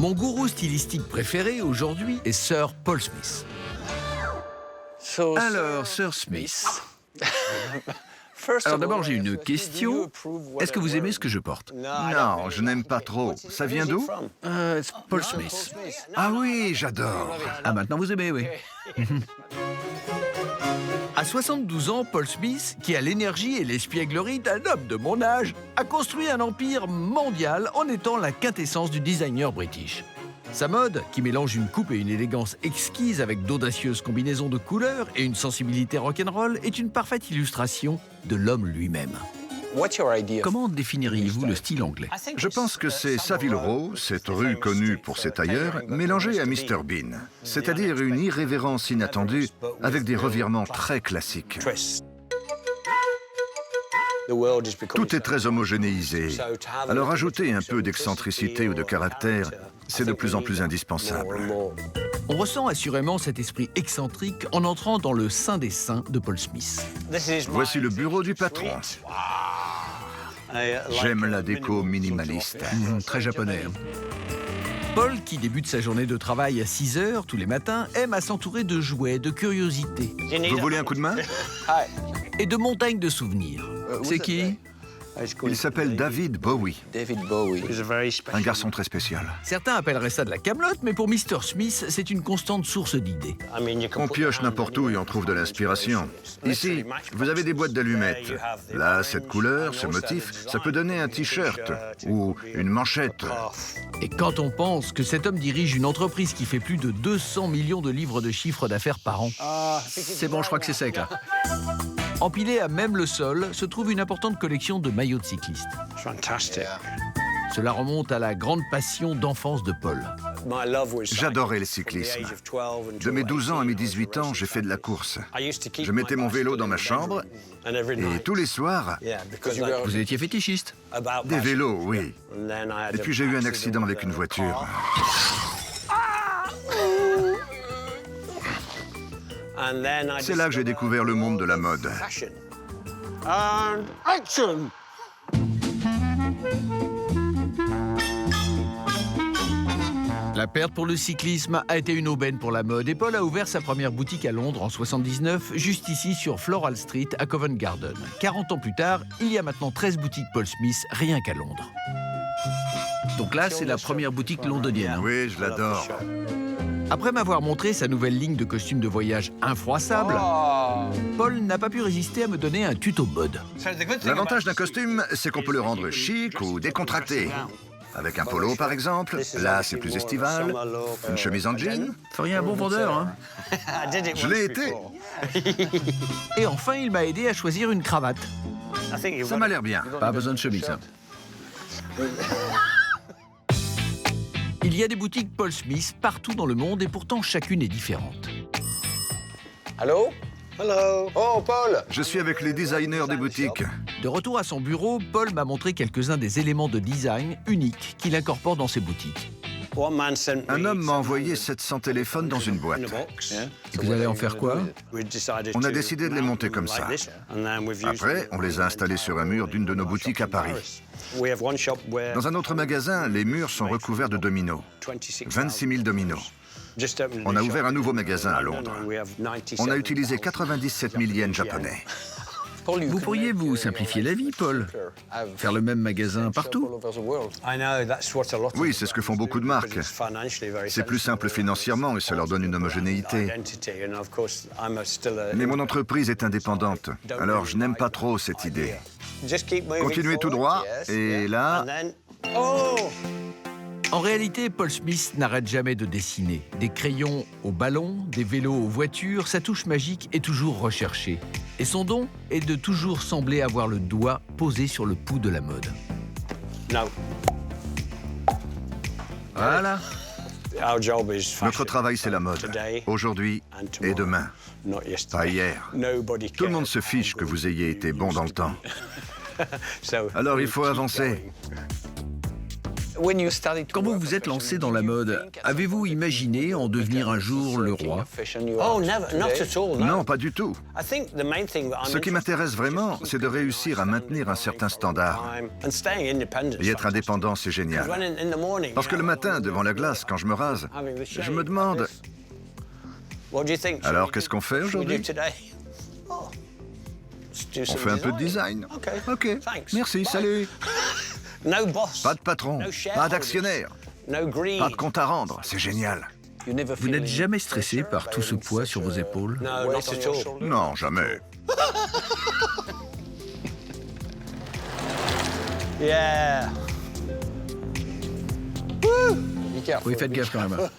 Mon gourou stylistique préféré aujourd'hui est Sir Paul Smith. Alors, Sir Smith. Alors d'abord, j'ai une question. Est-ce que vous aimez ce que je porte? Non, je n'aime pas trop. Ça vient d'où? Paul Smith. Ah oui, j'adore. Ah, maintenant vous aimez, oui. À 72 ans, Paul Smith, qui a l'énergie et l'espièglerie d'un homme de mon âge, a construit un empire mondial en étant la quintessence du designer british. Sa mode, qui mélange une coupe et une élégance exquise avec d'audacieuses combinaisons de couleurs et une sensibilité rock'n'roll, est une parfaite illustration de l'homme lui-même. Comment définiriez-vous le style anglais? Je pense que c'est Savile Row, cette rue connue pour ses tailleurs, mélangée à Mr Bean. C'est-à-dire une irrévérence inattendue avec des revirements très classiques. Tout est très homogénéisé. Alors ajouter un peu d'excentricité ou de caractère, c'est de plus en plus indispensable. On ressent assurément cet esprit excentrique en entrant dans le sein des saints de Paul Smith. Voici le bureau du patron. J'aime la déco minimaliste. Très japonais. Paul, qui débute sa journée de travail à 6 heures tous les matins, aime à s'entourer de jouets, de curiosités Vous voulez un coup de main? et de montagnes de souvenirs. C'est qui? Il s'appelle David Bowie. Un garçon très spécial. Certains appelleraient ça de la camelote, mais pour Mr. Smith, c'est une constante source d'idées. On pioche n'importe où et on trouve de l'inspiration. Ici, vous avez des boîtes d'allumettes. Là, cette couleur, ce motif, ça peut donner un t-shirt ou une manchette. Et quand on pense que cet homme dirige une entreprise qui fait plus de 200 millions de livres de chiffre d'affaires par an, c'est bon, je crois que c'est sec, là. Empilé à même le sol se trouve une importante collection de maillots de cyclistes. Cela remonte à la grande passion d'enfance de Paul. J'adorais le cyclisme. De mes 12 ans à mes 18 ans, j'ai fait de la course. Je mettais mon vélo dans ma chambre et tous les soirs, Vous étiez fétichiste? des vélos, oui. Et puis j'ai eu un accident avec une voiture. C'est là que j'ai découvert le monde de la mode. La perte pour le cyclisme a été une aubaine pour la mode et Paul a ouvert sa première boutique à Londres en 79, juste ici sur Floral Street à Covent Garden. 40 ans plus tard, il y a maintenant 13 boutiques Paul Smith rien qu'à Londres. Donc là, c'est la première boutique londonienne. Oui, je l'adore. Après m'avoir montré sa nouvelle ligne de costumes de voyage infroissables, Paul n'a pas pu résister à me donner un tuto mode. L'avantage d'un costume, c'est qu'on peut le rendre chic ou décontracté. Avec un polo, par exemple. Là, c'est plus estival. Une chemise en jean. Feriez un bon vendeur, hein? Je l'ai été. Et enfin, il m'a aidé à choisir une cravate. Ça m'a l'air bien. Pas besoin de chemise, hein. Il y a des boutiques Paul Smith partout dans le monde et pourtant chacune est différente. Allô? Hello. Oh, Paul! Je suis avec les designers des boutiques. De retour à son bureau, Paul m'a montré quelques-uns des éléments de design uniques qu'il incorpore dans ses boutiques. Un homme m'a envoyé 700 téléphones dans une boîte. Et vous allez en faire quoi? On a décidé de les monter comme ça. Après, on les a installés sur un mur d'une de nos boutiques à Paris. Dans un autre magasin, les murs sont recouverts de dominos. 26 000 dominos. On a ouvert un nouveau magasin à Londres. On a utilisé 97 000 yens japonais. Vous pourriez vous simplifier la vie, Paul? Faire le même magasin partout? Oui, c'est ce que font beaucoup de marques. C'est plus simple financièrement et ça leur donne une homogénéité. Mais mon entreprise est indépendante, alors je n'aime pas trop cette idée. Continuez tout droit, et là... En réalité, Paul Smith n'arrête jamais de dessiner. Des crayons aux ballons, des vélos aux voitures, sa touche magique est toujours recherchée. Et son don est de toujours sembler avoir le doigt posé sur le pouls de la mode. Voilà. Notre travail, c'est la mode. Aujourd'hui et demain. Pas hier. Tout le monde se fiche que vous ayez été bon dans le temps. Alors il faut avancer. Quand vous vous êtes lancé dans la mode, avez-vous imaginé en devenir un jour le roi? Oh, not at all. No. Non, pas du tout. Ce qui m'intéresse vraiment, c'est de réussir à maintenir un certain standard. Et être indépendant, c'est génial. Parce que le matin, devant la glace, quand je me rase, je me demande... Alors, qu'est-ce qu'on fait aujourd'hui? On fait un peu de design. Ok, merci, salut. Pas de patron, pas d'actionnaire, pas de compte à rendre, c'est génial. Vous n'êtes jamais stressé par tout ce poids sur vos épaules? Non, jamais. Yeah. Oui, faites gaffe quand même.